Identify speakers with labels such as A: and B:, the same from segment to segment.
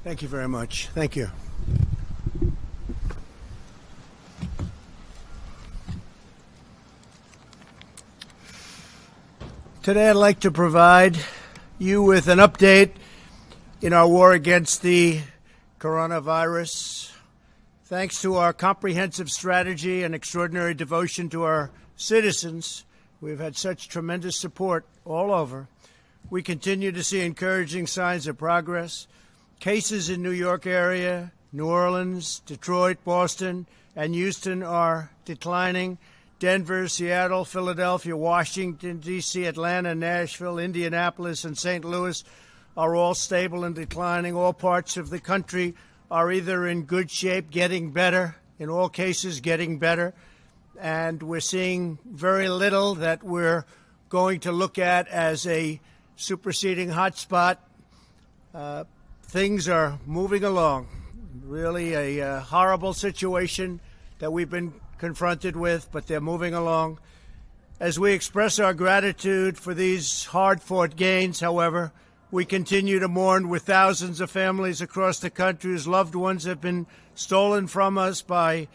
A: Thank you very much. Thank you. Today I'd like to provide you with an update in our war against the coronavirus. Thanks to our comprehensive strategy and extraordinary devotion to our citizens, we've had such tremendous support all over. We continue to see encouraging signs of progress. Cases in New York area, New Orleans, Detroit, Boston, and Houston are declining. Denver, Seattle, Philadelphia, Washington, D.C., Atlanta, Nashville, Indianapolis, and St. Louis are all stable and declining. All parts of the country are either in good shape, getting better, in all cases getting better, and we're seeing very little that we're going to look at as a superseding hotspot. Things are moving along. Really a horrible situation that we've been confronted with, but they're moving along. As we express our gratitude for these hard-fought gains, however, we continue to mourn with thousands of families across the country whose loved ones have been stolen from us by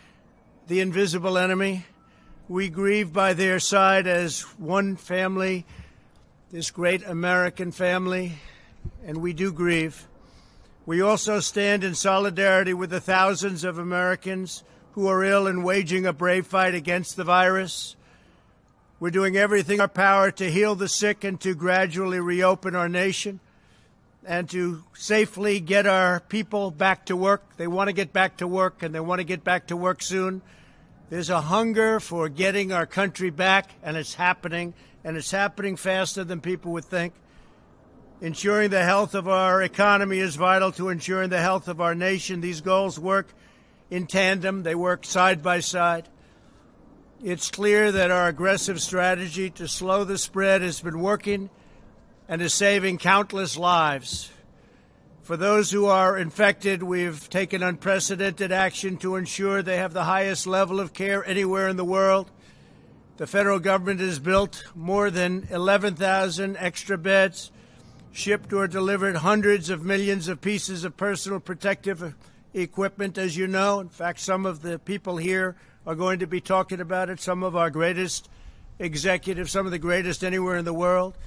A: the invisible enemy. We grieve by their side as one family, this great American family, and we do grieve. We also stand in solidarity with the thousands of Americans who are ill and waging a brave fight against the virus. We're doing everything in our power to heal the sick and to gradually reopen our nation and to safely get our people back to work. They want to get back to work, and they want to get back to work soon. There's a hunger for getting our country back, and it's happening faster than people would think. Ensuring the health of our economy is vital to ensuring the health of our nation. These goals work in tandem. They work side by side. It's clear that our aggressive strategy to slow the spread has been working and is saving countless lives. For those who are infected, we've taken unprecedented action to ensure they have the highest level of care anywhere in the world. The federal government has built more than 11,000 extra beds, shipped or delivered hundreds of millions of pieces of personal protective equipment, as you know. In fact, some of the people here are going to be talking about it, some of our greatest executives, some of the greatest anywhere in the world,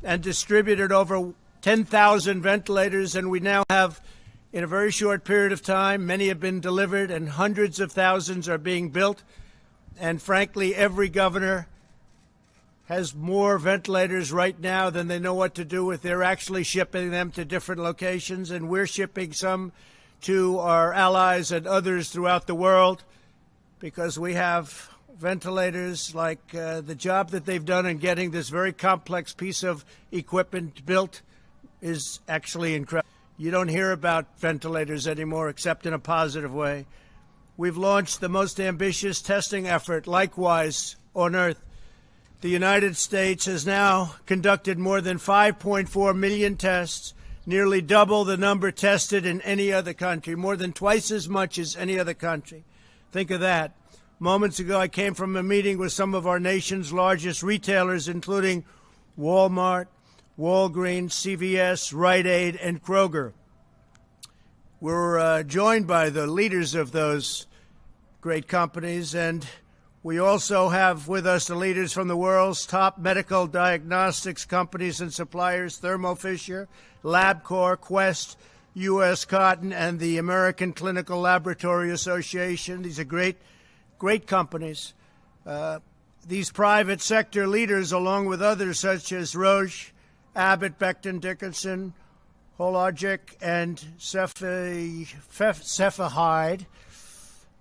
A: and distributed over 10,000 ventilators. And we now have, in a very short period of time, many have been delivered and hundreds of thousands are being built. And frankly, every governor has more ventilators right now than they know what to do with. They're actually shipping them to different locations, and we're shipping some to our allies and others throughout the world because we have ventilators. Like the job that they've done in getting this very complex piece of equipment built is actually incredible. You don't hear about ventilators anymore except in a positive way. We've launched the most ambitious testing effort, likewise, on Earth. The United States has now conducted more than 5.4 million tests, nearly double the number tested in any other country, more than twice as much as any other country. Think of that. Moments ago, I came from a meeting with some of our nation's largest retailers, including Walmart, Walgreens, CVS, Rite Aid, and Kroger. We're joined by the leaders of those great companies, and we also have with us the leaders from the world's top medical diagnostics companies and suppliers, Thermo Fisher, LabCorp, Quest, U.S. Cotton, and the American Clinical Laboratory Association. These are great companies. These private sector leaders, along with others such as Roche, Abbott, Becton Dickinson, Hologic, and Cepheid,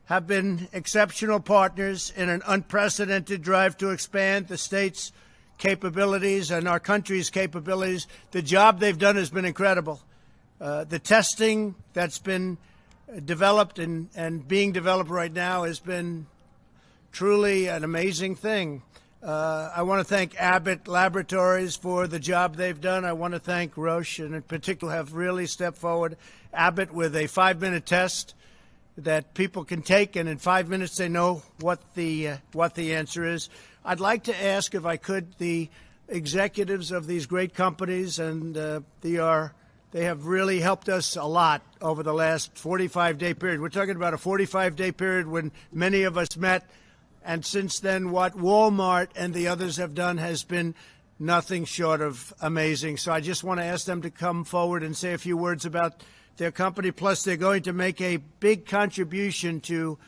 A: have been exceptional partners in an unprecedented drive to expand the state's capabilities and our country's capabilities. The job they've done has been incredible. The testing that's been developed and being developed right now has been truly an amazing thing. I want to thank Abbott Laboratories for the job they've done. I want to thank Roche, and in particular have really stepped forward. Abbott with a 5-minute test that people can take, and in 5 minutes they know what the answer is. I'd like to ask, if I could, the executives of these great companies, and they are They have really helped us a lot over the last 45-day period. We're talking about a 45-day period when many of us met. And since then, what Walmart and the others have done has been nothing short of amazing. So I just want to ask them to come forward and say a few words about their company. Plus, they're going to make a big contribution to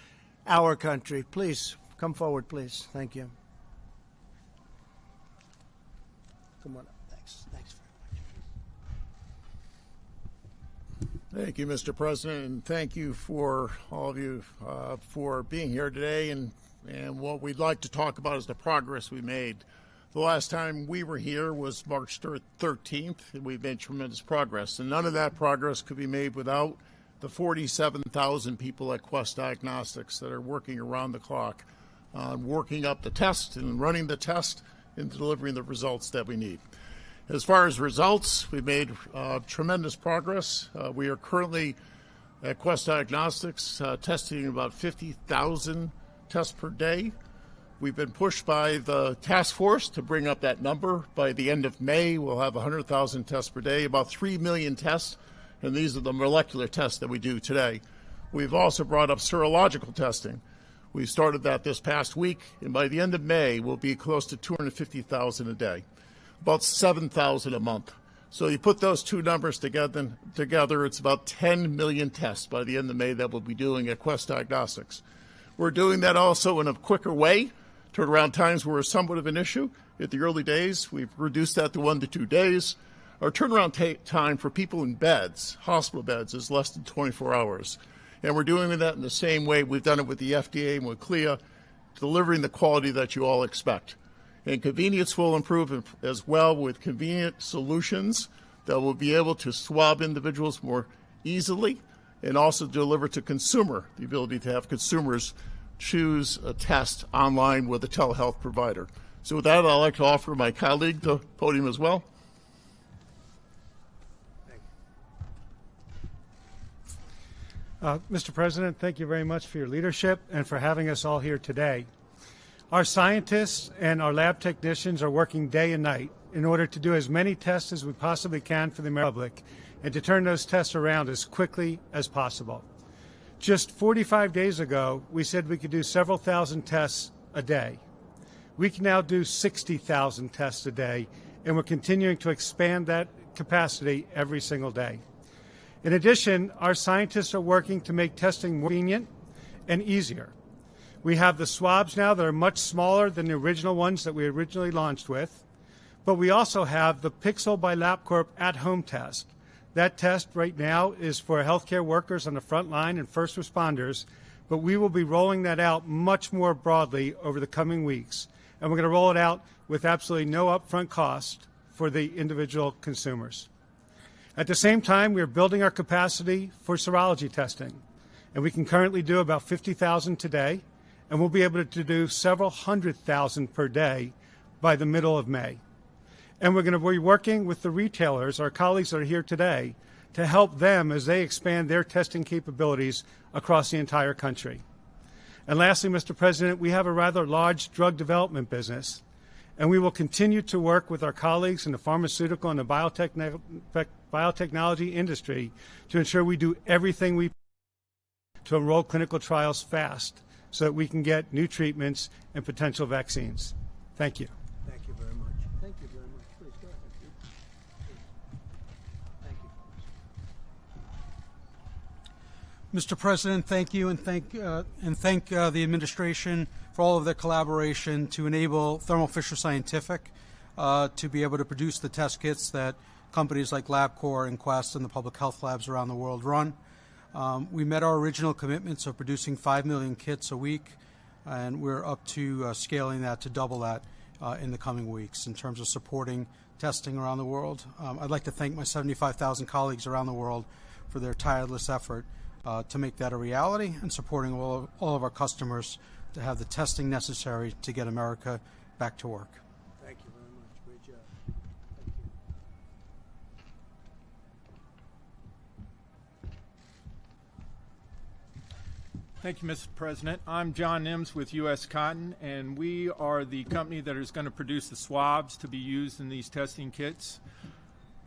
A: our country. Please, come forward, please. Thank you. Come on up. Thanks. Thanks very much.
B: Thank you, Mr. President, and thank you for all of you for being here today. And what we'd like to talk about is the progress we made. The last time we were here was March 13th, and we've made tremendous progress. And none of that progress could be made without the 47,000 people at Quest Diagnostics that are working around the clock on working up the test and running the test and delivering the results that we need. As far as results, we've made tremendous progress. We are currently at Quest Diagnostics testing about 50,000 tests per day. We've been pushed by the task force to bring up that number. By the end of May, we'll have 100,000 tests per day, about 3 million tests, and these are the molecular tests that we do today. We've also brought up serological testing. We started that this past week, and by the end of May, we'll be close to 250,000 a day, about 7,000 a month. So you put those two numbers together, it's about 10 million tests by the end of May that we'll be doing at Quest Diagnostics. We're doing that also in a quicker way. Turnaround times were somewhat of an issue at the early days. We've reduced that to 1 to 2 days. Our turnaround time for people in beds, hospital beds, is less than 24 hours. And we're doing that in the same way we've done it with the FDA and with CLIA, delivering the quality that you all expect. And convenience will improve as well with convenient solutions that will be able to swab individuals more easily and also deliver to consumer the ability to have consumers choose a test online with a telehealth provider. So with that, I'd like to offer my colleague the podium as well.
C: Mr. President, thank you very much for your leadership and for having us all here today. Our scientists and our lab technicians are working day and night in order to do as many tests as we possibly can for the American public and to turn those tests around as quickly as possible. Just 45 days ago, we said we could do several thousand tests a day. We can now do 60,000 tests a day, and we're continuing to expand that capacity every single day. In addition, our scientists are working to make testing more convenient and easier. We have the swabs now that are much smaller than the original ones that we originally launched with, but we also have the Pixel by LabCorp at-home test. That test right now is for healthcare workers on the front line and first responders, but we will be rolling that out much more broadly over the coming weeks. And we're going to roll it out with absolutely no upfront cost for the individual consumers. At the same time, we are building our capacity for serology testing. And we can currently do about 50,000 today, and we'll be able to do several 100,000 per day by the middle of May. And we're going to be working with the retailers, our colleagues that are here today, to help them as they expand their testing capabilities across the entire country. And lastly, Mr. President, we have a rather large drug development business, and we will continue to work with our colleagues in the pharmaceutical and the biotechnology industry to ensure we do everything we can to enroll clinical trials fast so that we can get new treatments and potential vaccines. Thank you.
A: Thank you very much. Thank you very much. Please go ahead. Thank you.
D: Mr. President, thank you, and thank the administration for all of their collaboration to enable Thermo Fisher Scientific to be able to produce the test kits that companies like LabCorp and Quest and the public health labs around the world run. We met our original commitments of producing 5 million kits a week, and we're up to scaling that to double that in the coming weeks in terms of supporting testing around the world. I'd like to thank my 75,000 colleagues around the world for their tireless effort to make that a reality and supporting all of our customers to have the testing necessary to get America back to work.
A: Thank you very much. Great job.
E: Thank you, Mr. President. I'm John Nims with U.S. Cotton, and we are the company that is going to produce the swabs to be used in these testing kits.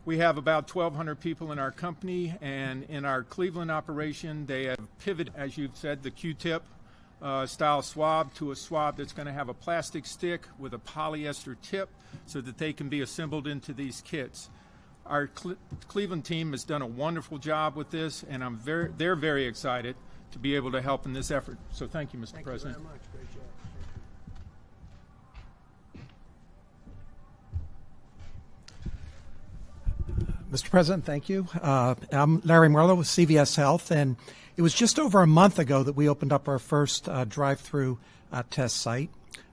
E: We have about 1,200 people in our company, and in our Cleveland operation, they have pivoted, as you've said, the Q-tip style swab to a swab that's going to have a plastic stick with a polyester tip so that they can be assembled into these kits. Our Cleveland team has done a wonderful job with this, and they're very excited to be able to help in this effort. So thank you, Mr. President.
A: Thank you very much. Great job.
F: Mr. President, thank you. I'm Larry Merlo with CVS Health, and it was just over a month ago that we opened up our first drive-through test site.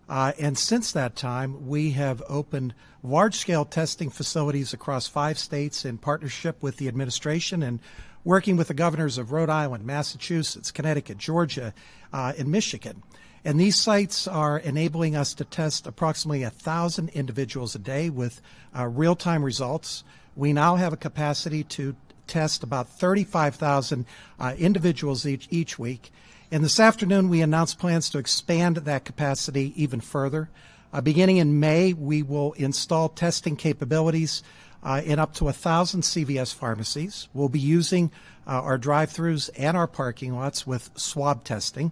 F: And since that time, we have opened large-scale testing facilities across 5 states in partnership with the administration and working with the governors of Rhode Island, Massachusetts, Connecticut, Georgia, and Michigan. And these sites are enabling us to test approximately 1,000 individuals a day with real-time results. We now have a capacity to test about 35,000 individuals each week. And this afternoon, we announced plans to expand that capacity even further. Beginning in May, we will install testing capabilities in up to 1,000 CVS pharmacies. We'll be using our drive-thrus and our parking lots with swab testing.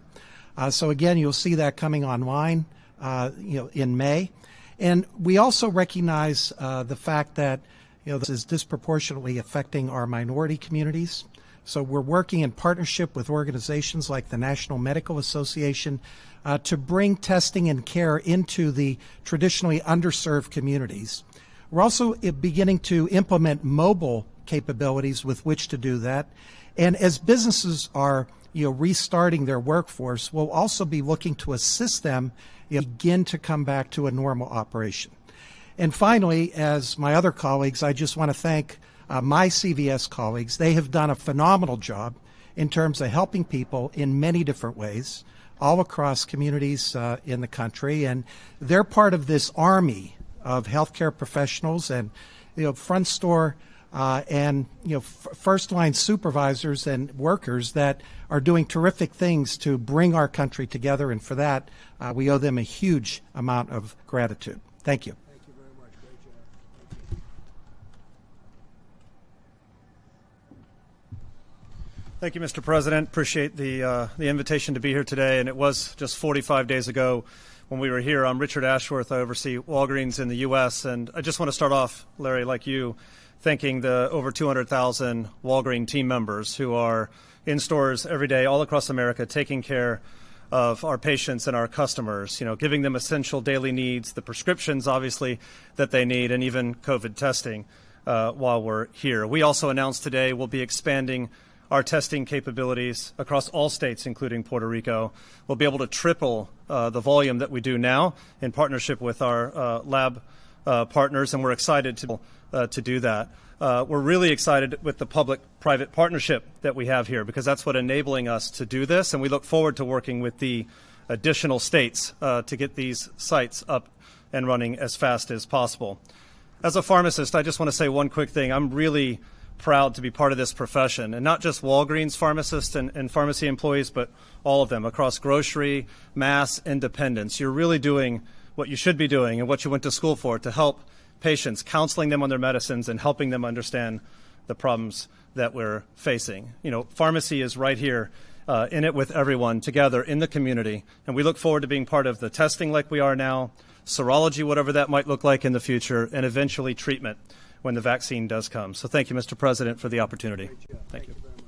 F: So again, you'll see that coming online in May. And we also recognize the fact that this is disproportionately affecting our minority communities. So we're working in partnership with organizations like the National Medical Association to bring testing and care into the traditionally underserved communities. We're also beginning to implement mobile capabilities with which to do that. And as businesses are restarting their workforce, we'll also be looking to assist them begin to come back to a normal operation. And finally, as my other colleagues, I just want to thank my CVS colleagues. They have done a phenomenal job in terms of helping people in many different ways all across communities in the country. And they're part of this army of healthcare professionals and front store and first line supervisors and workers that are doing terrific things to bring our country together. And for that, we owe them a huge amount of gratitude. Thank you.
A: Thank you very much. Great job. Thank you.
G: Thank you, Mr. President. Appreciate the invitation to be here today. And it was just 45 days ago when we were here. I'm Richard Ashworth. I oversee Walgreens in the U.S. And I just want to start off, Larry, like you, thanking the over 200,000 Walgreens team members who are in stores every day all across America taking care of our patients and our customers, giving them essential daily needs, the prescriptions, obviously, that they need, and even COVID testing while we're here. We also announced today we'll be expanding our testing capabilities across all states, including Puerto Rico. We'll be able to triple the volume that we do now in partnership with our lab partners, and we're excited to do that. We're really excited with the public-private partnership that we have here because that's what's enabling us to do this, and we look forward to working with the additional states to get these sites up and running as fast as possible. As a pharmacist, I just want to say one quick thing. I'm really proud to be part of this profession, and not just Walgreens pharmacists and pharmacy employees, but all of them across grocery, mass, independents. You're really doing what you should be doing and what you went to school for, to help patients, counseling them on their medicines and helping them understand the problems that we're facing. Pharmacy is right here in it with everyone together in the community, and we look forward to being part of the testing like we are now, serology, whatever that might look like in the future, and eventually treatment when the vaccine does come. So thank you, Mr. President, for the opportunity. Thank you.
A: Very much.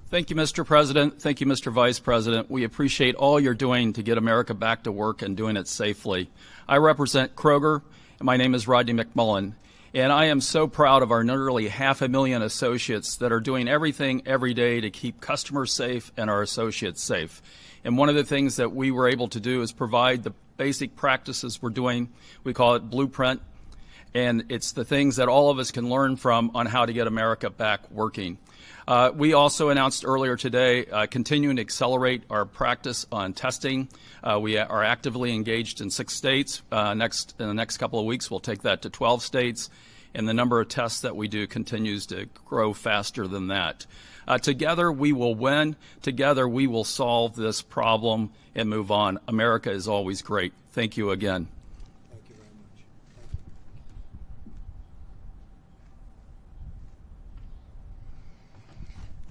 H: Thank you, Mr. President. Thank you, Mr. Vice President. We appreciate all you're doing to get America back to work and doing it safely. I represent Kroger, and my name is Rodney McMullen. And I am so proud of our nearly 500,000 associates that are doing everything every day to keep customers safe and our associates safe. And one of the things that we were able to do is provide the basic practices we're doing. We call it Blueprint. And it's the things that all of us can learn from on how to get America back working. We also announced earlier today continuing to accelerate our practice on testing. We are actively engaged in 6 states. In the next couple of weeks, we'll take that to 12 states. and the number of tests that we do continues to grow faster than that. Together we will win. Together we will solve this problem and move on. America is always great. Thank you again.
A: Thank you very much.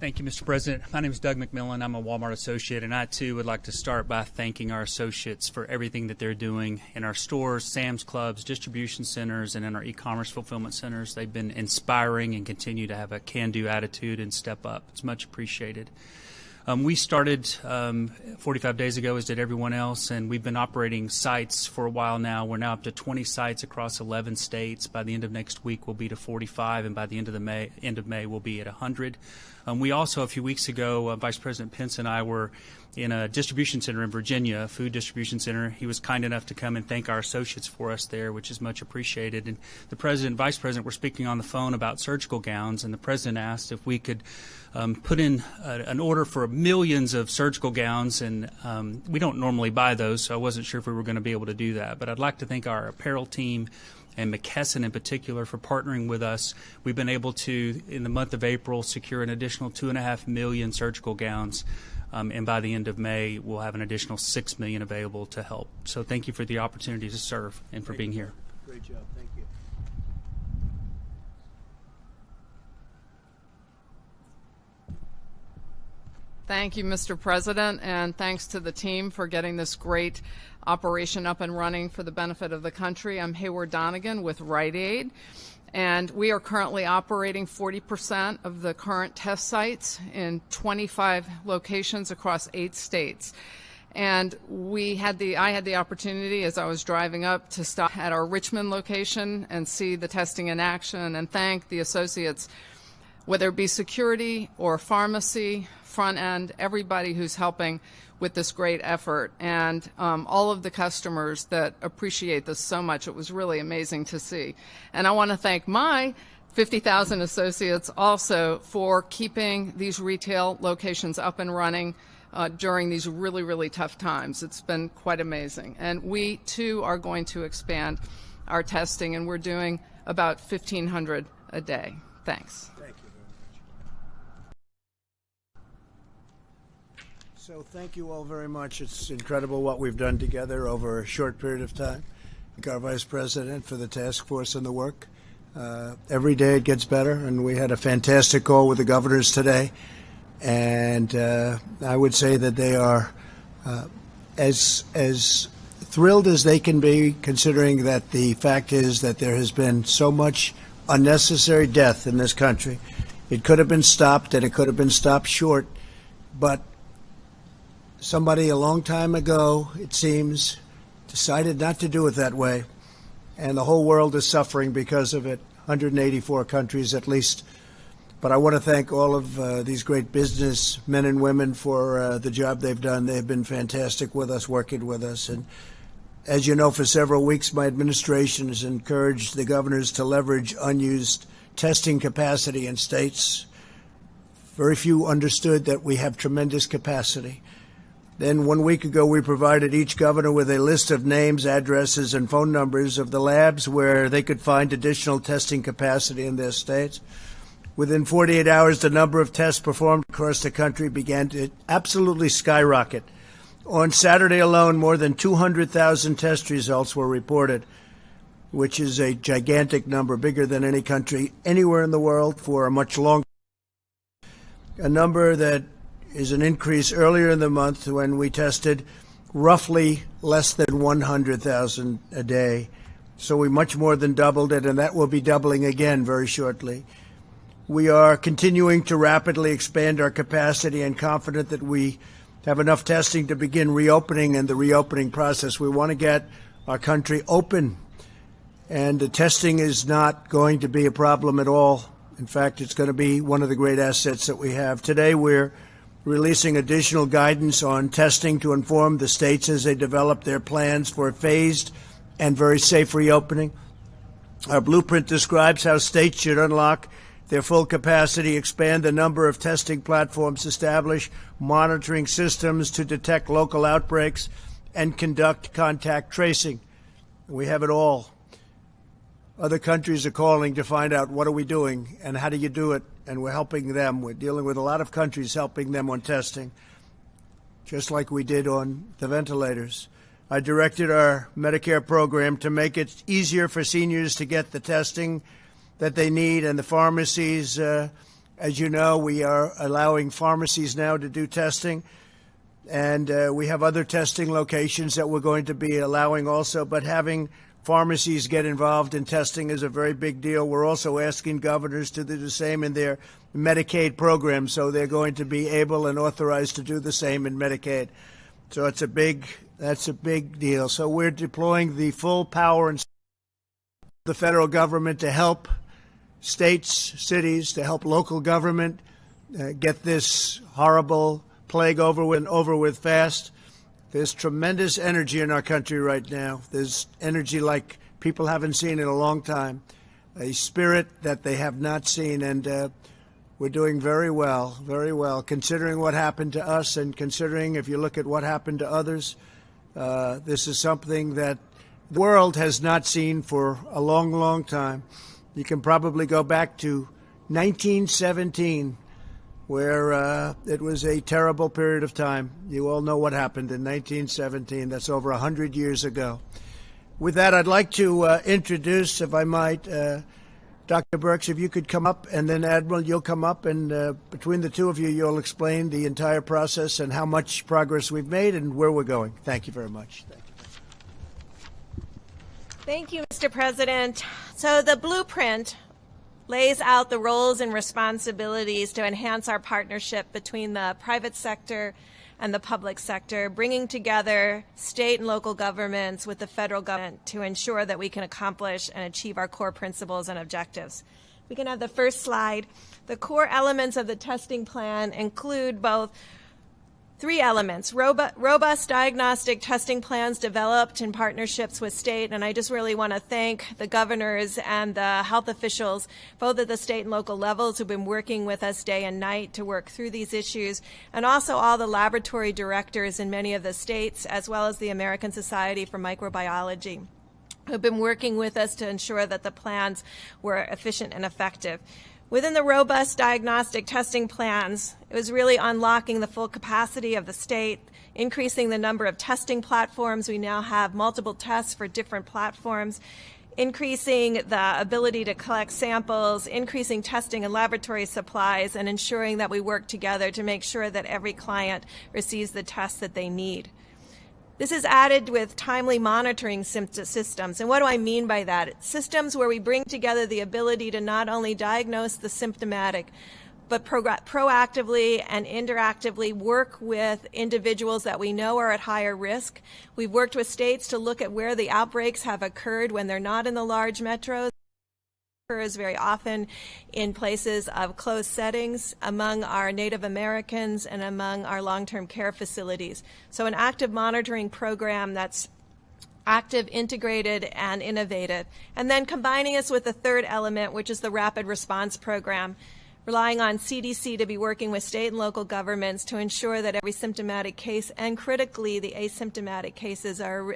I: Thank you, Mr. President. My name is Doug McMillan. I'm a Walmart associate, and I, too, would like to start by thanking our associates for everything that they're doing in our stores, Sam's Clubs, distribution centers, and in our e-commerce fulfillment centers. They've been inspiring and continue to have a can-do attitude and step up. It's much appreciated. We started 45 days ago, as did everyone else, and we've been operating sites for a while now. We're now up to 20 sites across 11 states. By the end of next week, we'll be to 45, and by the end of May, we'll be at 100. We also, a few weeks ago, Vice President Pence and I were in a distribution center in Virginia, a food distribution center. He was kind enough to come and thank our associates for us there, which is much appreciated. And the President and Vice President were speaking on the phone about surgical gowns, and the President asked if we could put in an order for millions of surgical gowns, and we don't normally buy those, so I wasn't sure if we were going to be able to do that. But I'd like to thank our apparel team and McKesson in particular for partnering with us. We've been able to, in the month of April, secure an additional 2.5 million surgical gowns, and by the end of May, we'll have an additional 6 million available to help. So thank you for the opportunity to serve and for being here.
A: Great job. Thank you.
J: Thank you, Mr. President, and thanks to the team for getting this great operation up and running for the benefit of the country. I'm Hayward Donegan with Rite Aid, and we are currently operating 40% of the current test sites in 25 locations across 8 states. And I had the opportunity, as I was driving up, to stop at our Richmond location and see the testing in action and thank the associates, whether it be security or pharmacy, front end, everybody who's helping with this great effort, and all of the customers that appreciate this so much. It was really amazing to see. And I want to thank my 50,000 associates also for keeping these retail locations up and running during these really, really tough times. It's been quite amazing. And we, too, are going to expand our testing, and we're doing about 1,500 a day. Thanks.
A: Thank you very much. So thank you all very much. It's incredible what we've done together over a short period of time. Thank our Vice President for the task force and the work. Every day it gets better, and we had a fantastic call with the governors today. And I would say that they are as thrilled as they can be, considering that the fact is that there has been so much unnecessary death in this country. It could have been stopped, and it could have been stopped short, but somebody a long time ago, it seems, decided not to do it that way, and the whole world is suffering because of it, 184 countries at least. But I want to thank all of these great business men and women for the job they've done. They've been fantastic with us, working with us. And as you know, for several weeks, my administration has encouraged the governors to leverage unused testing capacity in states. Very few understood that we have tremendous capacity. Then 1 week ago, we provided each governor with a list of names, addresses, and phone numbers of the labs where they could find additional testing capacity in their states. Within 48 hours, the number of tests performed across the country began to absolutely skyrocket. On Saturday alone, more than 200,000 test results were reported, which is a gigantic number, bigger than any country anywhere in the world for a much longer. A number that is an increase earlier in the month when we tested roughly less than 100,000 a day. So we much more than doubled it, and that will be doubling again very shortly. We are continuing to rapidly expand our capacity and confident that we have enough testing to begin reopening and the reopening process. We want to get our country open, and the testing is not going to be a problem at all. In fact, it's going to be one of the great assets that we have. Today, we're releasing additional guidance on testing to inform the states as they develop their plans for a phased and very safe reopening. Our blueprint describes how states should unlock their full capacity, expand the number of testing platforms, establish monitoring systems to detect local outbreaks, and conduct contact tracing. We have it all. Other countries are calling to find out what are we doing and how do you do it, and we're helping them. We're dealing with a lot of countries, helping them on testing, just like we did on the ventilators. I directed our Medicare program to make it easier for seniors to get the testing that they need, and the pharmacies, as you know, we are allowing pharmacies now to do testing, and we have other testing locations that we're going to be allowing also, but having pharmacies get involved in testing is a very big deal. We're also asking governors to do the same in their Medicaid program, so they're going to be able and authorized to do the same in Medicaid. So that's a big deal. So we're deploying the full power and the federal government to help states, cities, to help local government get this horrible plague over with fast. There's tremendous energy in our country right now. There's energy like people haven't seen in a long time, a spirit that they have not seen, and we're doing very well, considering what happened to us and considering if you look at what happened to others. This is something that the world has not seen for a long, long time. You can probably go back to 1917, where it was a terrible period of time. You all know what happened in 1917. That's over 100 years ago. With that, I'd like to introduce, if I might, Dr. Birx, if you could come up, and then Admiral, you'll come up, and between the two of you, you'll explain the entire process and how much progress we've made and where we're going. Thank you very much.
K: Thank you, Mr. President. So the blueprint lays out the roles and responsibilities to enhance our partnership between the private sector and the public sector, bringing together state and local governments with the federal government to ensure that we can accomplish and achieve our core principles and objectives. We can have the first slide. The core elements of the testing plan include both three elements: robust diagnostic testing plans developed in partnerships with state, and I just really want to thank the governors and the health officials, both at the state and local levels, who've been working with us day and night to work through these issues, and also all the laboratory directors in many of the states, as well as the American Society for Microbiology, who've been working with us to ensure that the plans were efficient and effective. Within the robust diagnostic testing plans, it was really unlocking the full capacity of the state, increasing the number of testing platforms. We now have multiple tests for different platforms, increasing the ability to collect samples, increasing testing and laboratory supplies, and ensuring that we work together to make sure that every client receives the tests that they need. This is added with timely monitoring systems. And what do I mean by that? It's systems where we bring together the ability to not only diagnose the symptomatic, but proactively and interactively work with individuals that we know are at higher risk. We've worked with states to look at where the outbreaks have occurred when they're not in the large metros. Occurs very often in places of closed settings among our Native Americans and among our long-term care facilities. So an active monitoring program that's active, integrated, and innovative. And then combining us with the third element, which is the rapid response program, relying on CDC to be working with state and local governments to ensure that every symptomatic case, and critically the asymptomatic cases, are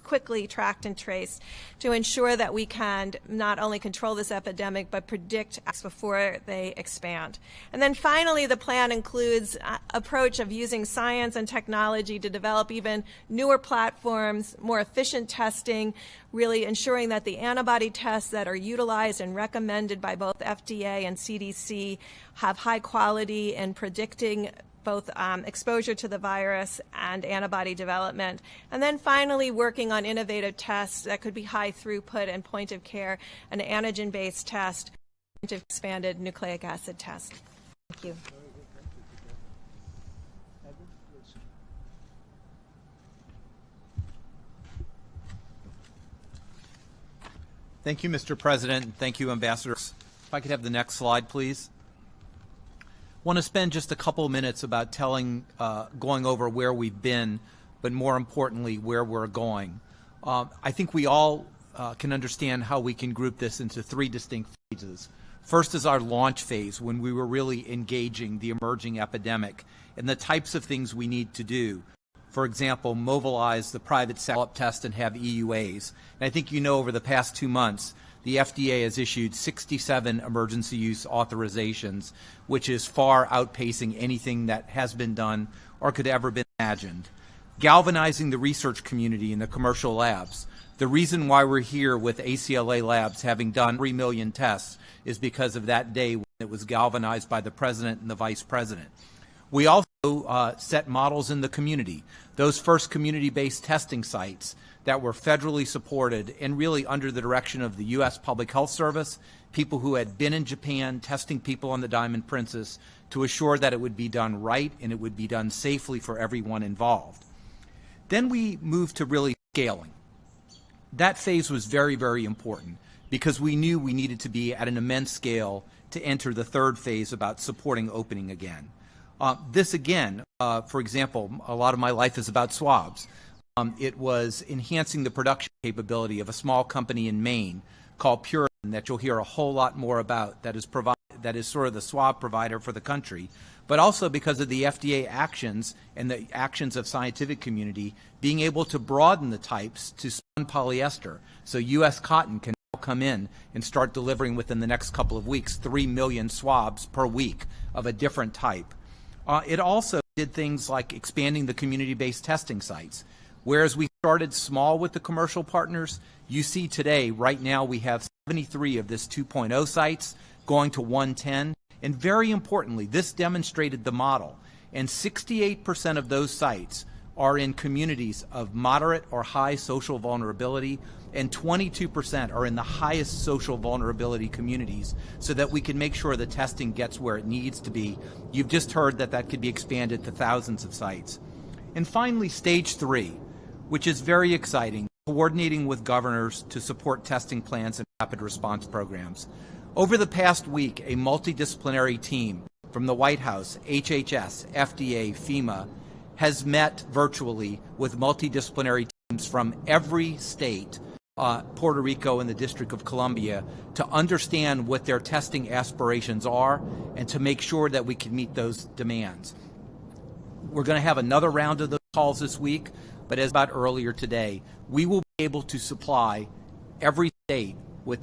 K: quickly tracked and traced to ensure that we can not only control this epidemic but predict acts before they expand. And then finally, the plan includes an approach of using science and technology to develop even newer platforms, more efficient testing, really ensuring that the antibody tests that are utilized and recommended by both FDA and CDC have high quality in predicting both exposure to the virus and antibody development. And then finally, working on innovative tests that could be high throughput and point of care, an antigen-based test, expanded nucleic acid test. Thank you.
L: Thank you, Mr. President. Thank you, Ambassadors. If I could have the next slide, please. Want to spend just a couple minutes about going over where we've been, but more importantly, where we're going. I think we all can understand how we can group this into three distinct phases. First is our launch phase, when we were really engaging the emerging epidemic and the types of things we need to do. For example, mobilize the private sector test and have EUAs. And I think you know over the past 2 months the FDA has issued 67 emergency use authorizations, which is far outpacing anything that has been done or could ever been imagined. Galvanizing the research community in the commercial labs. The reason why we're here with ACLA Labs having done 3 million tests is because of that day when it was galvanized by the President and the Vice President. We also set models in the community. Those first community-based testing sites that were federally supported and really under the direction of the U.S. Public Health Service, people who had been in Japan testing people on the Diamond Princess to assure that it would be done right and it would be done safely for everyone involved. Then we moved to really scaling. That phase was very, very important because we knew we needed to be at an immense scale to enter the third phase about supporting opening again. This again, for example, a lot of my life is about swabs. It was enhancing the production capability of a small company in Maine called Puritan that you'll hear a whole lot more about that is sort of the swab provider for the country, but also because of the FDA actions and the actions of scientific community being able to broaden the types to spun polyester. So U.S. Cotton can now come in and start delivering within the next couple of weeks 3 million swabs per week of a different type. It also did things like expanding the community-based testing sites. Whereas we started small with the commercial partners, you see today, right now, we have 73 of this 2.0 sites going to 110. And very importantly, this demonstrated the model. And 68% of those sites are in communities of moderate or high social vulnerability, and 22% are in the highest social vulnerability communities, so that we can make sure the testing gets where it needs to be. You've just heard that that could be expanded to thousands of sites. And finally, stage 3, which is very exciting, coordinating with governors to support testing plans and rapid response programs. Over the past week, a multidisciplinary team from the White House, HHS, FDA, FEMA, has met virtually with multidisciplinary teams from every state, Puerto Rico and the District of Columbia, to understand what their testing aspirations are and to make sure that we can meet those demands. We're going to have another round of those calls this week, but as about earlier today, we will be able to supply every state with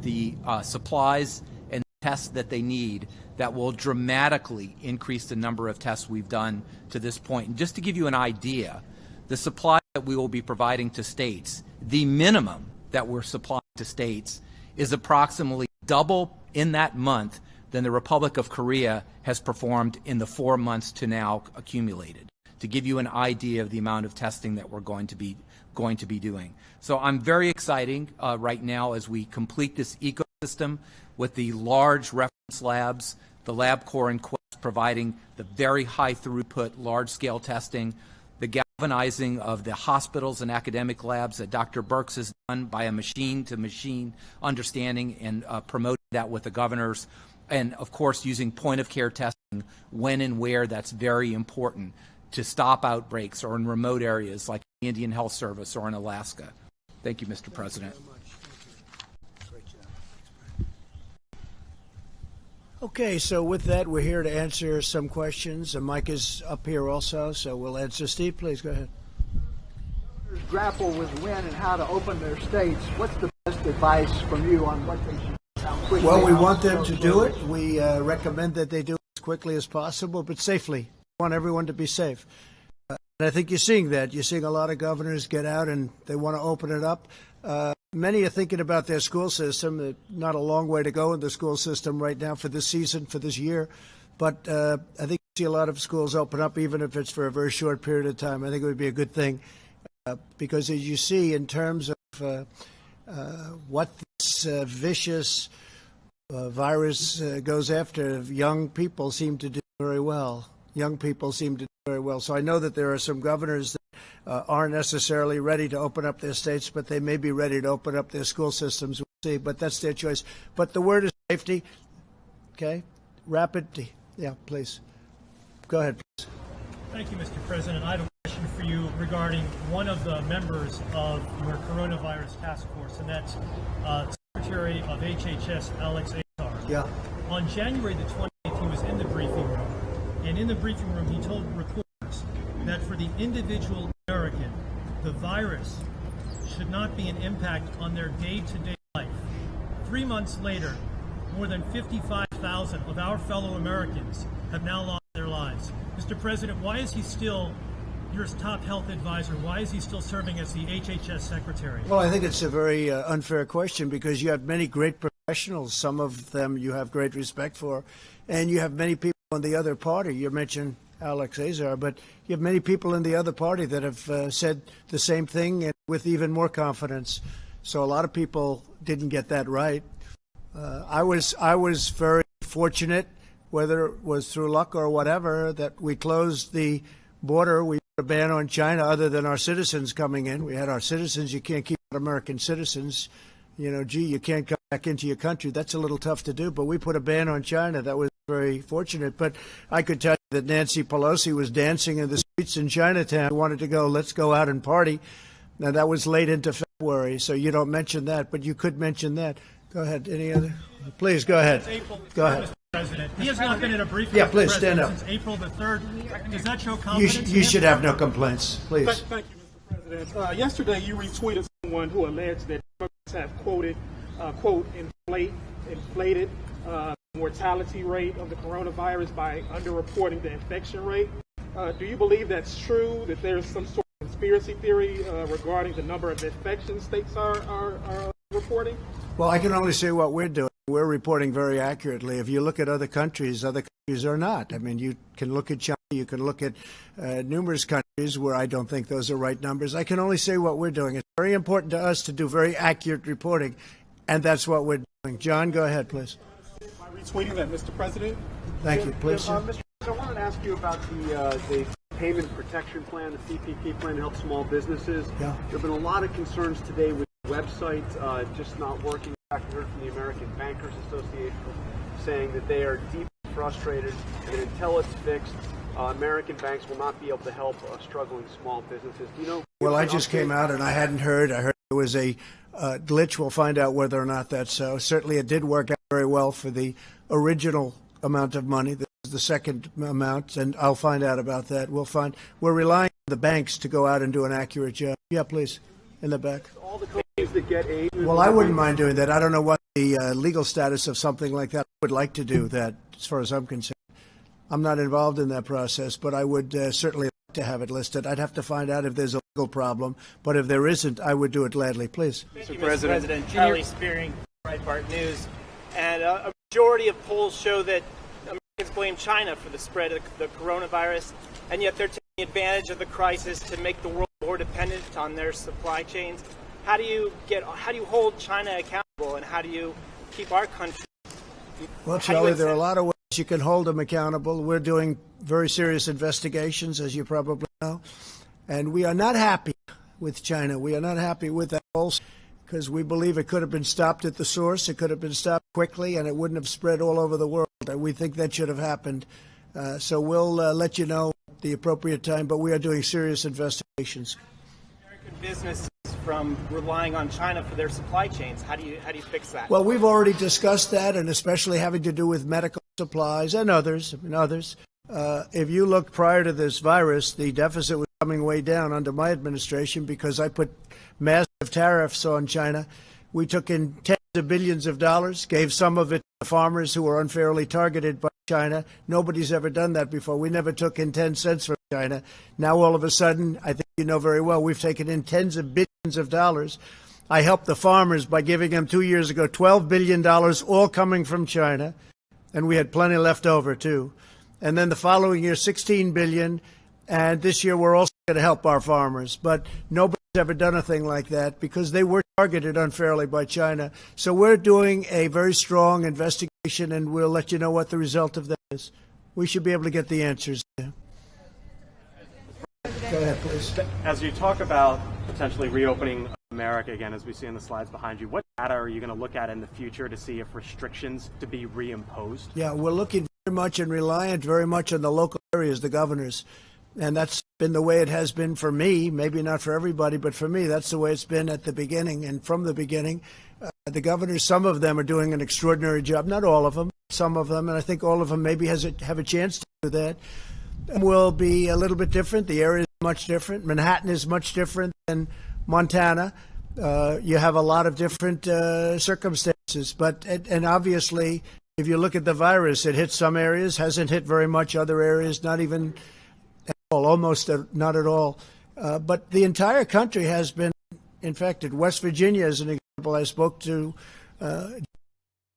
L: the supplies and tests that they need that will dramatically increase the number of tests we've done to this point. And just to give you an idea, the supply that we will be providing to states, the minimum that we're supplying to states is approximately double in that month than the Republic of Korea has performed in the 4 months to now accumulated, to give you an idea of the amount of testing that we're going to be doing. So I'm very excited right now as we complete this ecosystem with the large reference labs, the LabCorp and Quest providing the very high throughput, large-scale testing, the galvanizing of the hospitals and academic labs that Dr. Birx has done by a machine-to-machine understanding and promoting that with the governors, and of course using point-of-care testing when and where that's very important to stop outbreaks or in remote areas like the Indian Health Service or in Alaska. Thank you, Mr. President.
A: Okay, so with that, we're here to answer some questions. And Mike is up here also, so we'll answer. Steve, please go ahead.
M: Grapple with when and how to open their states. What's the best advice from you on what they should do?
A: Well, we want them to do it. We recommend that they do it as quickly as possible, but safely. We want everyone to be safe. And I think you're seeing that. You're seeing a lot of governors get out and they want to open it up. Many are thinking about their school system. Not a long way to go in the school system right now for this season, for this year. But I think you see a lot of schools open up, even if it's for a very short period of time. I think it would be a good thing because as you see in terms of what this vicious virus goes after, young people seem to do very well. Young people seem to do very well. So I know that there are some governors that aren't necessarily ready to open up their states, but they may be ready to open up their school systems. We'll see, but that's their choice. But the word is safety. Okay? Rapid. Yeah, please. Go ahead, please.
N: Thank you, Mr. President. I have a question for you regarding one of the members of your coronavirus task force, and that's Secretary of HHS Alex Azar.
A: Yeah.
N: On January the 28th, he was in the briefing room, and in the briefing room, he told reporters that for the individual American, the virus should not be an impact on their day-to-day life. 3 months later, more than 55,000 of our fellow Americans have now lost their lives. Mr. President, why is he still your top health advisor? Why is he still serving as the HHS secretary?
A: Well, I think it's a very unfair question because you have many great professionals. Some of them you have great respect for, and you have many people on the other party. You mentioned Alex Azar, but you have many people in the other party that have said the same thing and with even more confidence. So a lot of people didn't get that right. I was very fortunate, whether it was through luck or whatever, that we closed the border. We put a ban on China other than our citizens coming in. We had our citizens. You can't keep out American citizens. You know, gee, you can't come back into your country. That's a little tough to do, but we put a ban on China. That was very fortunate. But I could tell you that Nancy Pelosi was dancing in the streets in Chinatown. Wanted to go, let's go out and party. Now, that was late into February, so you don't mention that, but you could mention that. Go ahead. Any other? Please, go ahead. Go ahead.
N: President. He has not been in a briefing.
A: Yeah, please stand up.
N: Since April the 3rd. Does that show confidence?
A: You should have no complaints, please.
O: Thank you, Mr. President. Yesterday, you retweeted someone who alleged that Democrats have quote, inflated mortality rate of the coronavirus by underreporting the infection rate. Do you believe that's true, that there's some sort of conspiracy theory regarding the number of infections states are reporting?
A: Well, I can only say what we're doing. We're reporting very accurately. If you look at other countries are not. I mean, you can look at China, you can look at numerous countries where I don't think those are right numbers. I can only say what we're doing. It's very important to us to do very accurate reporting, and that's what we're doing. John, go ahead, please.
O: By retweeting that, Mr. President.
A: Thank you. Please.
P: Mr. President, I wanted to ask you about the Payment Protection Plan, the CPP plan to help small businesses.
A: Yeah.
P: There have been a lot of concerns today with the website just not working. I heard from the American Bankers Association saying that they are deeply frustrated, and until it's fixed, American banks will not be able to help struggling small businesses. Do you know?
A: Well, I just came out and I hadn't heard. I heard there was a glitch. We'll find out whether or not that's so. Certainly, it did work out very well for the original amount of money. This is the second amount, and I'll find out about that. We're relying on the banks to go out and do an accurate job. Yeah, please, in the back.
P: All the companies that get aid.
A: Well, I wouldn't mind doing that. I don't know what the legal status of something like that. I would like to do that, as far as I'm concerned. I'm not involved in that process, but I would certainly like to have it listed. I'd have to find out if there's a legal problem, but if there isn't, I would do it gladly. Please.
Q: Thank you, Mr. President. Charlie Spearing, Breitbart News. And a majority of polls show that Americans blame China for the spread of the coronavirus, and yet they're taking advantage of the crisis to make the world more dependent on their supply chains. How do you hold China accountable, and how do you keep our country?
A: Well, Charlie, there are a lot of ways you can hold them accountable. We're doing very serious investigations, as you probably know, and we are not happy with China. We are not happy with that pulse because we believe it could have been stopped at the source. It could have been stopped quickly, and it wouldn't have spread all over the world. We think that should have happened. So we'll let you know at the appropriate time, but we are doing serious investigations.
Q: American businesses from relying on China for their supply chains. How do you fix that?
A: Well, we've already discussed that, and especially having to do with medical supplies and others. If you look prior to this virus, the deficit was coming way down under my administration because I put massive tariffs on China. We took in tens of billions of dollars, gave some of it to farmers who were unfairly targeted by China. Nobody's ever done that before. We never took in 10 cents from China. Now, all of a sudden, I think you know very well, we've taken in tens of billions of dollars. I helped the farmers by giving them 2 years ago $12 billion, all coming from China, and we had plenty left over, too. And then the following year, $16 billion, and this year we're also going to help our farmers. But nobody's ever done a thing like that because they were targeted unfairly by China. So we're doing a very strong investigation, and we'll let you know what the result of that is. We should be able to get the answers there. Go ahead, please.
R: As you talk about potentially reopening America again, as we see in the slides behind you, what data are you going to look at in the future to see if restrictions to be reimposed?
A: Yeah, we're looking very much and reliant very much on the local areas, the governors. And that's been the way it has been for me, maybe not for everybody, but for me, that's the way it's been at the beginning. And from the beginning, the governors, some of them are doing an extraordinary job. Not all of them, some of them. And I think all of them maybe have a chance to do that. Will be a little bit different. The area is much different. Manhattan is much different than Montana. You have a lot of different circumstances. consequences. But and obviously, if you look at the virus, it hit some areas, hasn't hit very much other areas, not even at all, almost not at all. But the entire country has been infected. West Virginia is an example. I spoke to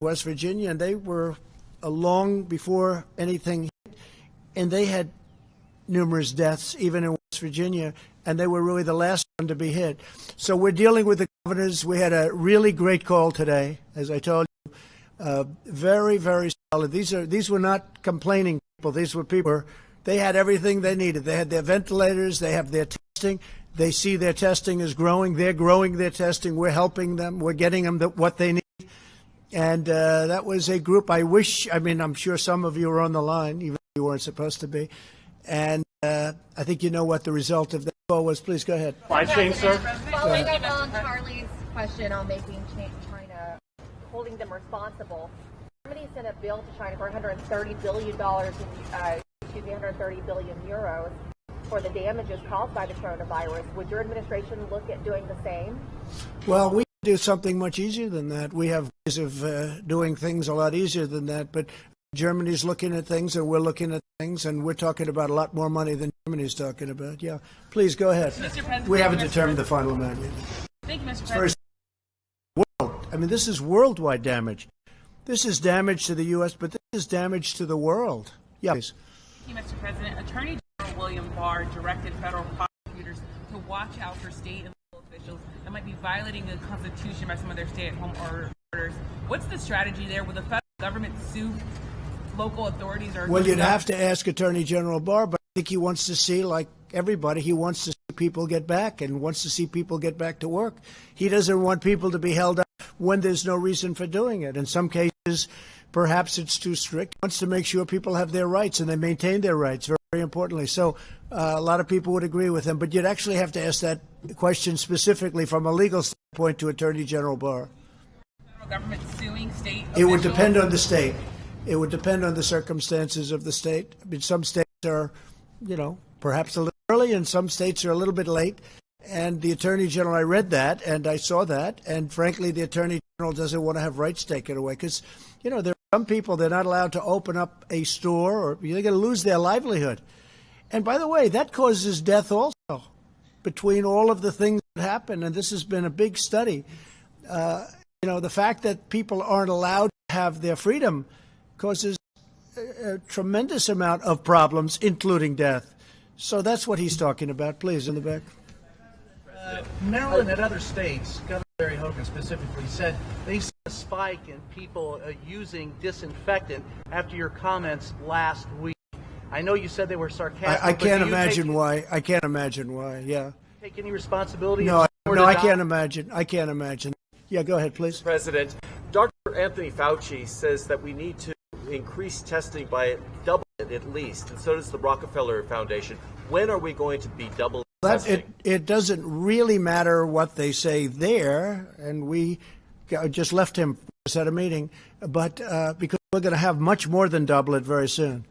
A: West Virginia, and they were long before anything hit, and they had numerous deaths, even in West Virginia, and they were really the last one to be hit. So we're dealing with the governors. We had a really great call today, as I told you. Very, very solid. These were not complaining people. These were people. They had everything they needed. They had their ventilators. They have their testing. They see their testing is growing. They're growing their testing. We're helping them. We're getting them what they need. And that was a group I'm sure some of you were on the line, even if you weren't supposed to be. And I think you know what the result of that call was. Please go ahead.
R: Slide change, sir.
S: Following up on Charlie's question on making China, holding them responsible, Germany sent a bill to China for $130 billion, 130 billion euros for the damages caused by the coronavirus. Would your administration look at doing the same?
A: Well, we do something much easier than that. We have ways of doing things a lot easier than that. But Germany's looking at things, and we're looking at things, and we're talking about a lot more money than Germany's talking about. Yeah, please go ahead.
T: Mr. President,
A: we haven't determined the final amount yet.
T: Thank you, Mr. President.
A: This is worldwide damage. This is damage to the U.S., but this is damage to the world. Yeah, please.
T: Thank you, Mr. President. Attorney General William Barr directed federal prosecutors to watch out for state and local officials that might be violating the Constitution by some of their stay-at-home orders. What's the strategy there? Will the federal government sue local authorities?
A: Well, you'd have to ask Attorney General Barr, but I think he wants to see, like everybody, he wants to see people get back and wants to see people get back to work. He doesn't want people to be held up when there's no reason for doing it. In some cases, perhaps it's too strict. He wants to make sure people have their rights and they maintain their rights, very importantly. So a lot of people would agree with him, but you'd actually have to ask that question specifically from a legal standpoint to Attorney General Barr.
T: Federal government suing state officials?
A: It would depend on the state. It would depend on the circumstances of the state. I mean, some states are, perhaps a little early, and some states are a little bit late. And the Attorney General, I read that, and I saw that, and frankly, the Attorney General doesn't want to have rights taken away because, there are some people, they're not allowed to open up a store, or they're going to lose their livelihood. And by the way, that causes death also between all of the things that happen, and this has been a big study. The fact that people aren't allowed to have their freedom causes a tremendous amount of problems, including death. So that's what he's talking about. Please, in the back.
U: Maryland and other states, Governor Larry Hogan specifically said they saw a spike in people using disinfectant after your comments last week. I know you said they were sarcastic.
A: I can't imagine why. I can't imagine why. Yeah.
U: Take any responsibility?
A: No, I can't imagine. I can't imagine. Yeah, go ahead, please.
V: President, Dr. Anthony Fauci says that we need to increase testing by double it at least, and so does the Rockefeller Foundation. When are we going to be double testing?
A: It doesn't really matter what they say there, and we just left him at a meeting, but because we're going to have much more than double it very soon.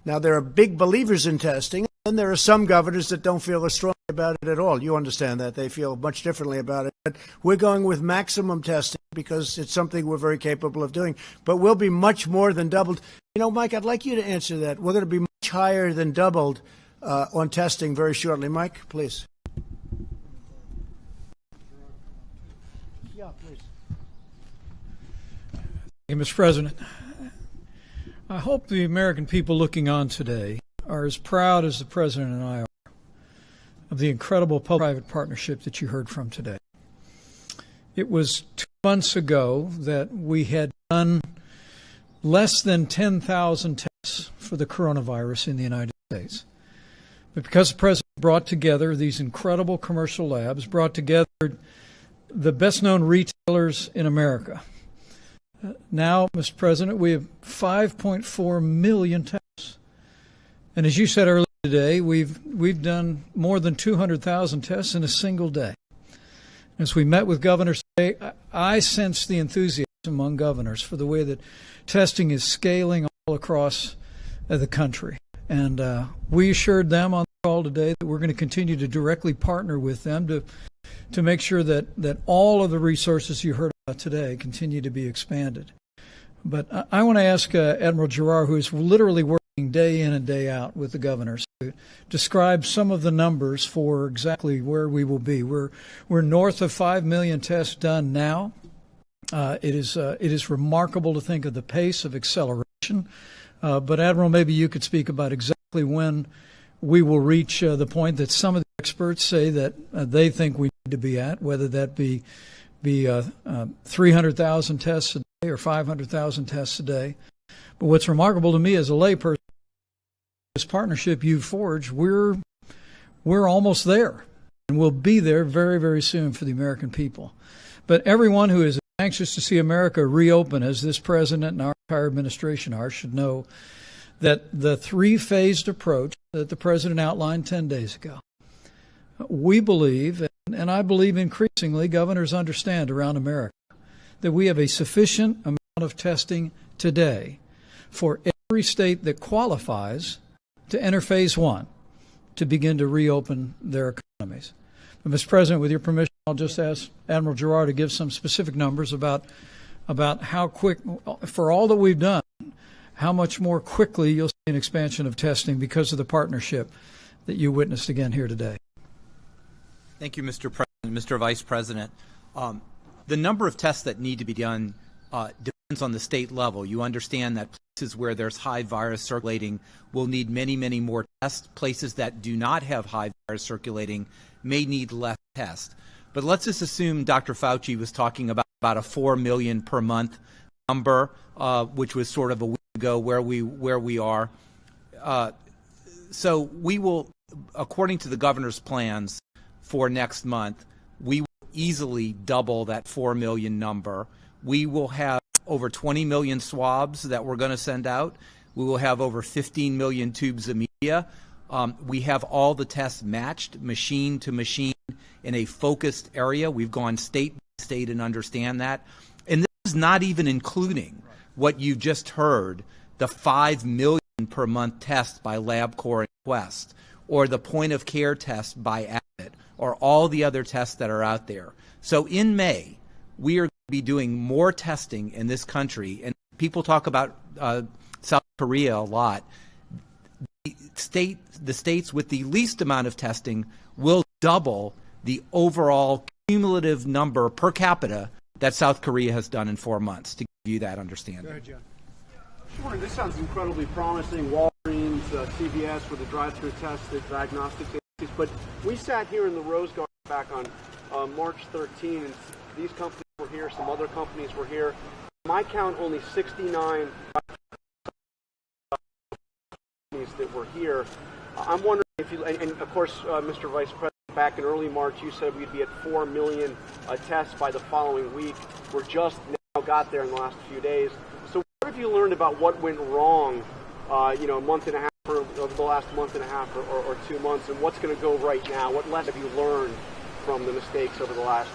A: Now, there are big believers in testing, and there are some governors that don't feel as strongly about it at all. You understand that. They feel much differently about it. But we're going with maximum testing because it's something we're very capable of doing. But we'll be much more than doubled. Mike, I'd like you to answer that. We're going to be much higher than doubled on testing very shortly. Mike, please. Yeah, please.
W: Thank you, Mr. President. I hope the American people looking on today are as proud as the President and I are of the incredible public-private partnership that you heard from today. It was 2 months ago that we had done less than 10,000 tests for the coronavirus in the United States. But because the President brought together these incredible commercial labs, brought together the best-known retailers in America, now, Mr. President, we have 5.4 million tests. And as you said earlier today, we've done more than 200,000 tests in a single day. As we met with governors today, I sense the enthusiasm among governors for the way that testing is scaling all across the country. And we assured them on the call today that we're going to continue to directly partner with them to make sure that all of the resources you heard about today continue to be expanded. But I want to ask Admiral Giroir, who is literally working day in and day out with the governors, to describe some of the numbers for exactly where we will be. We're north of 5 million tests done now. It is remarkable to think of the pace of acceleration. But Admiral, maybe you could speak about exactly when we will reach the point that some of the experts say that they think we need to be at, whether that be 300,000 tests a day or 500,000 tests a day. But what's remarkable to me as a layperson, this partnership you've forged, we're almost there, and we'll be there very, very soon for the American people. But everyone who is anxious to see America reopen, as this president and our entire administration are, should know that the three-phased approach that the president outlined 10 days ago, we believe, and I believe increasingly governors understand around America, that we have a sufficient amount of testing today for every state that qualifies to enter phase one to begin to reopen their economies. But, Mr. President, with your permission, I'll just ask Admiral Giroir to give some specific numbers about how quick, for all that we've done, how much more quickly you'll see an expansion of testing because of the partnership that you witnessed again here today.
L: Thank you, Mr. President, Mr. Vice President. The number of tests that need to be done depends on the state level. You understand that places where there's high virus circulating will need many, many more tests. Places that do not have high virus circulating may need less tests. But let's just assume Dr. Fauci was talking about a 4 million per month number, which was sort of a week ago where we are. So we will, according to the governor's plans for next month, we will easily double that 4 million number. We will have over 20 million swabs that we're going to send out. We will have over 15 million tubes of media. We have all the tests matched machine to machine in a focused area. We've gone state by state and understand that. And this is not even including what you just heard, the 5 million per month test by LabCorp and Quest, or the point of care test by Abbott, or all the other tests that are out there. So in May, we are going to be doing more testing in this country. And people talk about South Korea a lot. The states with the least amount of testing will double the overall cumulative number per capita that South Korea has done in 4 months, to give you that understanding.
A: Go ahead, John.
P: Sure, this sounds incredibly promising. Walgreens, CVS with the drive-through tests, the diagnostic agencies. But we sat here in the Rose Garden back on March 13, and these companies were here, some other companies were here. My count, only 69 companies that were here. I'm wondering if you, and of course, Mr. Vice President, back in early March, you said we'd be at 4 million tests by the following week. We're just now got there in the last few days. So what have you learned about what went wrong, a month and a half, or over the last month and a half or 2 months, and what's going to go right now? What lesson have you learned from the mistakes over the last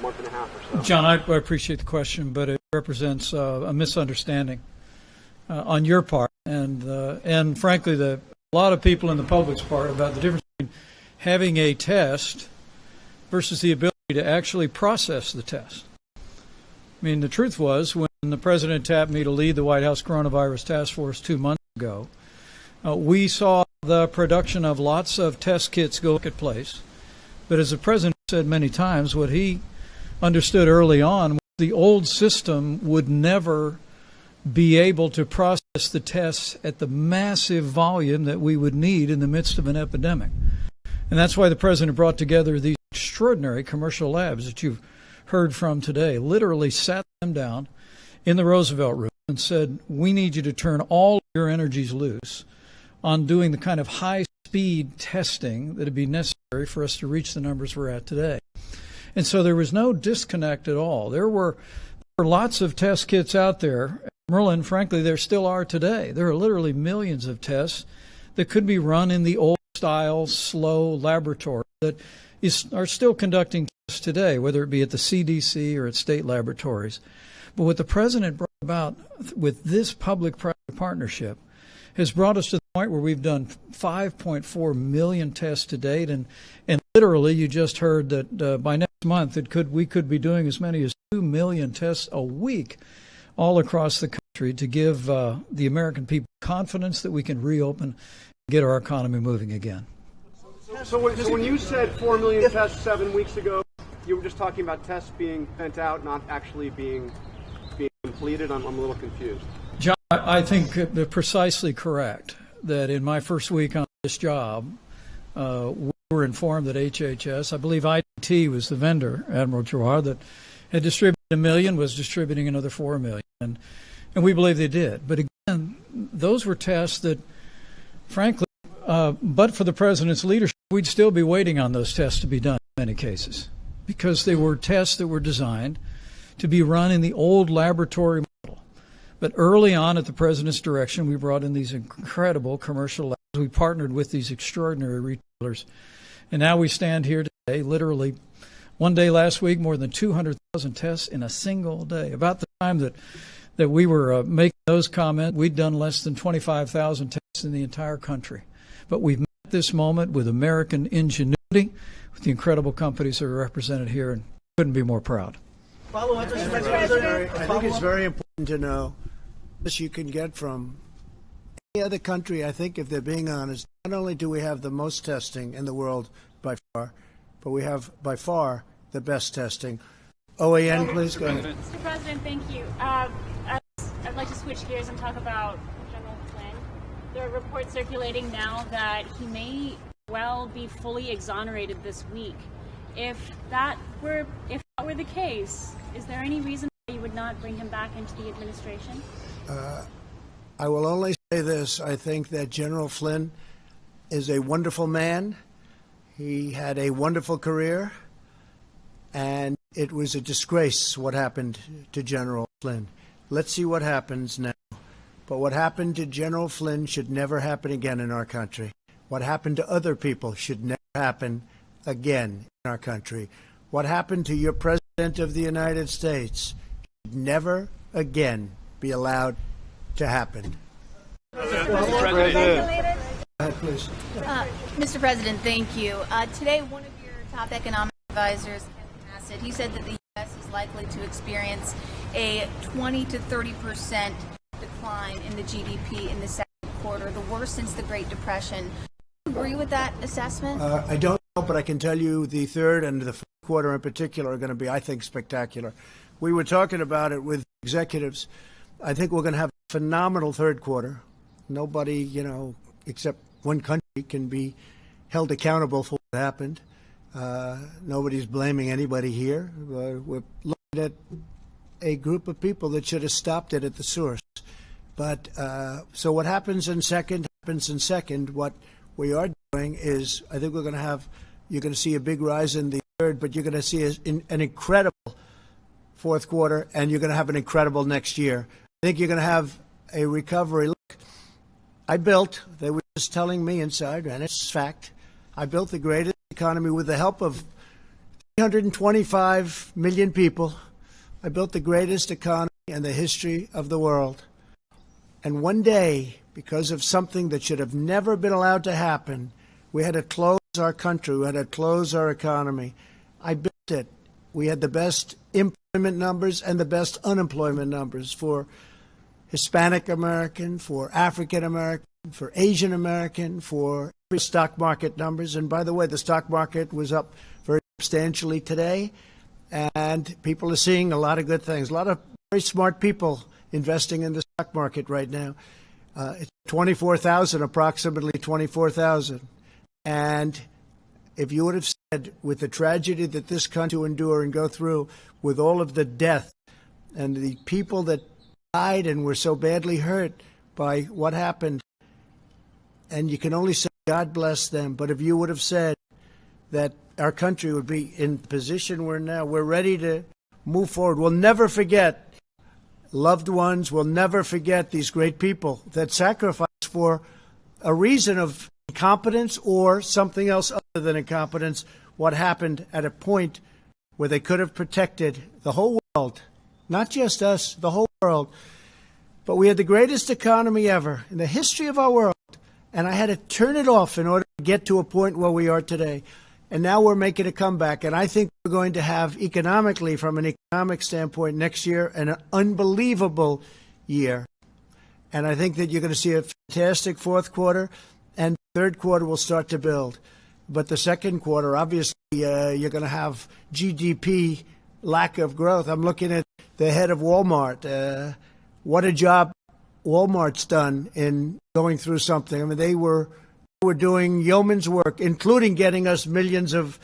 P: month and a half or so?
W: John, I appreciate the question, but it represents a misunderstanding on your part and frankly, a lot of people in the public's part about the difference between having a test versus the ability to actually process the test. I mean, the truth was, when the president tapped me to lead the White House Coronavirus Task Force 2 months ago, we saw the production of lots of test kits go at place. But as the president said many times, what he understood early on was the old system would never be able to process the tests at the massive volume that we would need in the midst of an epidemic. And that's why the president brought together these extraordinary commercial labs that you've heard from today, literally sat them down in the Roosevelt Room and said, we need you to turn all your energies loose on doing the kind of high-speed testing that would be necessary for us to reach the numbers we're at today. And so there was no disconnect at all. There were lots of test kits out there, Merlin, frankly, there still are today. There are literally millions of tests that could be run in the old-style, slow laboratory that are still conducting tests today, whether it be at the CDC or at state laboratories. But what the president brought about with this public-private partnership has brought us to the point where we've done 5.4 million tests to date, and literally, you just heard that by next month we could be doing as many as 2 million tests a week all across the country to give the American people confidence that we can reopen and get our economy moving again.
P: So when you said 4 million tests 7 weeks ago, you were just talking about tests being sent out, not actually being completed? I'm a little confused.
W: John, I think precisely correct that in my first week on this job, we were informed that HHS, I believe IDT was the vendor, Admiral Giroir, that had distributed 1 million, was distributing another 4 million. And we believe they did. But again, those were tests that, frankly, but for the President's leadership, we'd still be waiting on those tests to be done in many cases, because they were tests that were designed to be run in the old laboratory model. But early on at the President's direction, we brought in these incredible commercial labs. We partnered with these extraordinary retailers. And now we stand here today, literally one day last week, more than 200,000 tests in a single day. About the time that we were making those comments, we'd done less than 25,000 tests in the entire country. But we've met this moment with American ingenuity, with the incredible companies that are represented here, and couldn't be more proud.
A: I think it's very important to know this you can get from any other country. I think, if they're being honest, not only do we have the most testing in the world by far, but we have by far the best testing. OAN, please go ahead.
B: Mr. President, thank you. I'd like to switch gears and talk about General Flynn. There are reports circulating now that he may well be fully exonerated this week. If that were the case, is there any reason why you would not bring him back into the administration?
A: I will only say this. I think that General Flynn is a wonderful man. He had a wonderful career, and it was a disgrace what happened to General Flynn. Let's see what happens now. But what happened to General Flynn should never happen again in our country. What happened to other people should never happen again in our country. What happened to your President of the United States should never again be allowed to happen.
C: Mr. President, thank you. Today, one of your top economic advisors, he said that the U.S. is likely to experience a 20 to 30% decline in the GDP in the second quarter, the worst since the Great Depression. Do you agree with that assessment?
A: I don't know, but I can tell you the third and the fourth quarter in particular are going to be, I think, spectacular. We were talking about it with executives. I think we're going to have a phenomenal third quarter. Nobody, except one country can be held accountable for what happened. Nobody's blaming anybody here. We're looking at a group of people that should have stopped it at the source. But so what happens in second happens in second. What we are doing is, I think you're going to see a big rise in the third, but you're going to see an incredible fourth quarter, and you're going to have an incredible next year. I think you're going to have a recovery. Look, they were just telling me inside, and it's fact, I built the greatest economy with the help of 325 million people. I built the greatest economy in the history of the world. And one day, because of something that should have never been allowed to happen, we had to close our country. We had to close our economy. I built it. We had the best employment numbers and the best unemployment numbers for Hispanic American, for African American, for Asian American, for stock market numbers. And by the way, the stock market was up very substantially today, and people are seeing a lot of good things. A lot of very smart people investing in the stock market right now. It's 24,000, approximately 24,000. And if you would have said, with the tragedy that this country will endure and go through, with all of the death and the people that died and were so badly hurt by what happened, and you can only say God bless them, but if you would have said that our country would be in the position we're now, we're ready to move forward. We'll never forget loved ones. We'll never forget these great people that sacrificed for a reason of incompetence or something else other than incompetence, what happened at a point where they could have protected the whole world, not just us, the whole world. But we had the greatest economy ever in the history of our world, and I had to turn it off in order to get to a point where we are today. And now we're making a comeback. And I think we're going to have economically, from an economic standpoint, next year an unbelievable year. And I think that you're going to see a fantastic fourth quarter, and third quarter will start to build. But the second quarter, obviously, you're going to have GDP lack of growth. I'm looking at the head of Walmart. What a job Walmart's done in going through something. I mean, they were doing yeoman's work, including getting us millions of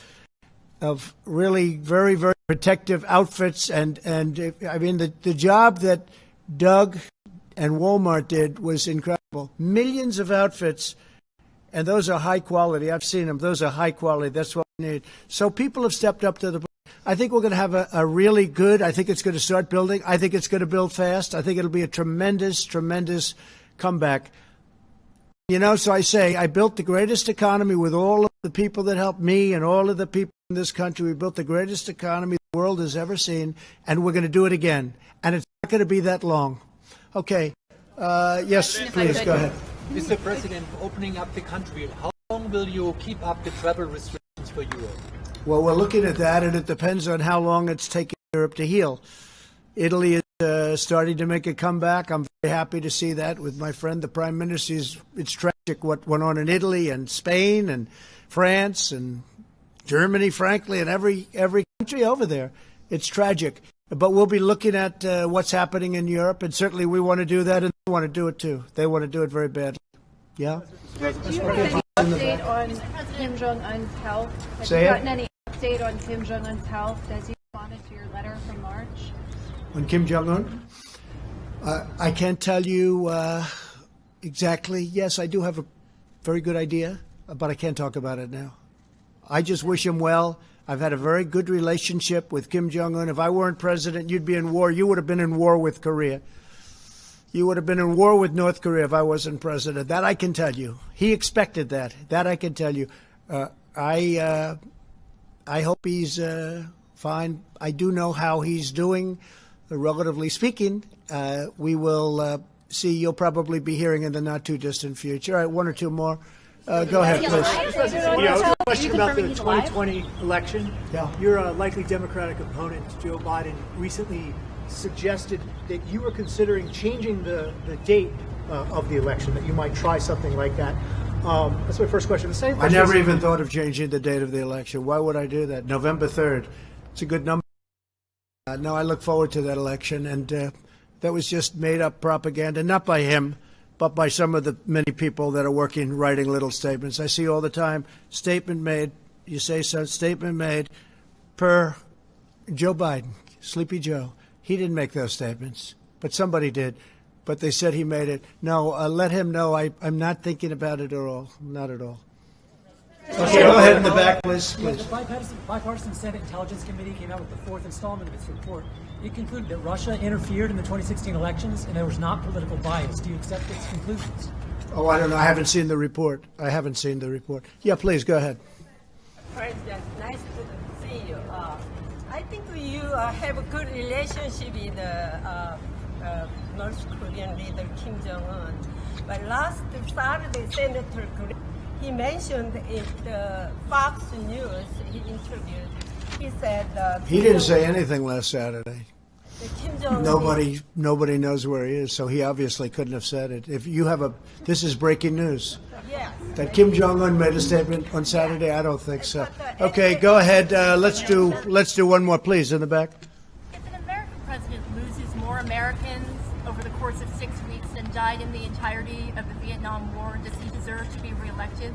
A: really very, very protective outfits. And I mean, the job that Doug and Walmart did was incredible. Millions of outfits, and those are high quality. I've seen them. Those are high quality. That's what we need. So people have stepped up to the plate. I think we're going to have a really good, I think it's going to start building. I think it's going to build fast. I think it'll be a tremendous, tremendous comeback. You know, so I say I built the greatest economy with all of the people that helped me and all of the people in this country. We built the greatest economy the world has ever seen, and we're going to do it again. And it's not going to be that long. Okay. Yes, please, go ahead.
D: Mr. President, opening up the country, how long will you keep up the travel restrictions for Europe?
A: Well, we're looking at that, and it depends on how long it's taking Europe to heal. Italy is starting to make a comeback. I'm very happy to see that with my friend, the Prime Minister. It's tragic what went on in Italy and Spain and France and Germany, frankly, and every country over there. It's tragic. But we'll be looking at what's happening in Europe, and certainly we want to do that, and they want to do it too. They want to do it very badly. Yeah?
E: Do you have any update on Kim Jong-un's health? Have you gotten any update on Kim Jong-un's health? Has he responded to your letter from March?
A: On Kim Jong-un? I can't tell you exactly. Yes, I do have a very good idea, but I can't talk about it now. I just wish him well. I've had a very good relationship with Kim Jong-un. If I weren't president, you'd be in war. You would have been in war with Korea. You would have been in war with North Korea if I wasn't president. That I can tell you. He expected that. That I can tell you. I hope he's fine. I do know how he's doing, relatively speaking. We will see. You'll probably be hearing in the not-too-distant future. All right, one or two more. Go ahead, please.
F: A question about the 2020 election.
A: Yeah.
F: Your likely Democratic opponent, Joe Biden, recently suggested that you were considering changing the date of the election, that you might try something like that. That's my first question. The same question.
A: I never even thought of changing the date of the election. Why would I do that? November 3rd. It's a good number. No, I look forward to that election, and that was just made-up propaganda, not by him, but by some of the many people that are working, writing little statements. I see all the time, statement made, you say so, statement made per Joe Biden, Sleepy Joe. He didn't make those statements, but somebody did. But they said he made it. No, let him know I'm not thinking about it at all, not at all. Okay, go ahead in the back, please.
X: The bipartisan Senate Intelligence Committee came out with the fourth installment of its report. It concluded that Russia interfered in the 2016 elections and there was not political bias. Do you accept its conclusions?
A: Oh, I don't know. I haven't seen the report. Yeah, please, go ahead.
Y: President, nice to see you. I think you have a good relationship with North Korean leader Kim Jong-un. But last Saturday, Senator Green, he mentioned in the Fox News he interviewed. He said
A: he didn't say anything last Saturday.
Y: Kim Jong-un.
A: Nobody knows where he is, so he obviously couldn't have said it. If you have this is breaking news.
Y: Yes.
A: That Kim Jong-un made a statement on Saturday? I don't think so. Okay, go ahead. Let's do one more, please, in the back.
Z: If an American president loses more Americans over the course of 6 weeks than died in the entirety of the Vietnam War, does he deserve to be reelected?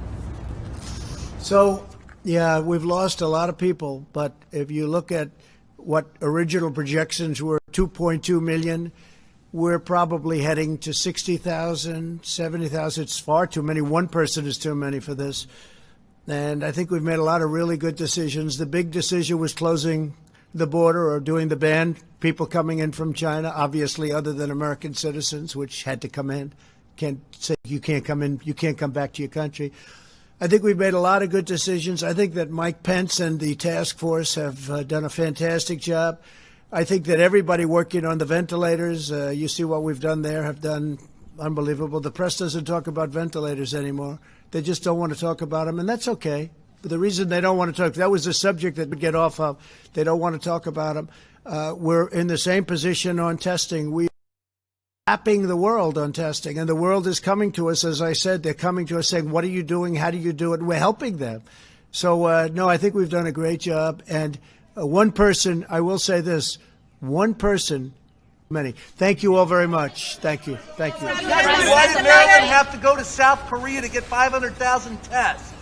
A: So, yeah, we've lost a lot of people, but if you look at what original projections were, 2.2 million, we're probably heading to 60,000, 70,000. It's far too many. One person is too many for this. And I think we've made a lot of really good decisions. The big decision was closing the border or doing the ban, people coming in from China, obviously other than American citizens, which had to come in. Can't say you can't come in, you can't come back to your country. I think we've made a lot of good decisions. I think that Mike Pence and the task force have done a fantastic job. I think that everybody working on the ventilators, you see what we've done there, have done unbelievable. The press doesn't talk about ventilators anymore. They just don't want to talk about them, and that's okay. the reason they don't want to talk, that was the subject that we get off of. They don't want to talk about them. We're in the same position on testing. We mapping the world on testing, and the world is coming to us. As I said, they're coming to us saying, what are you doing? How do you do it? And we're helping them. So, no, I think we've done a great job. And one person, I will say this, one person, many. Thank you all very much. Thank you. Thank you.
U: Why did Maryland have to go to South Korea to get 500,000 tests?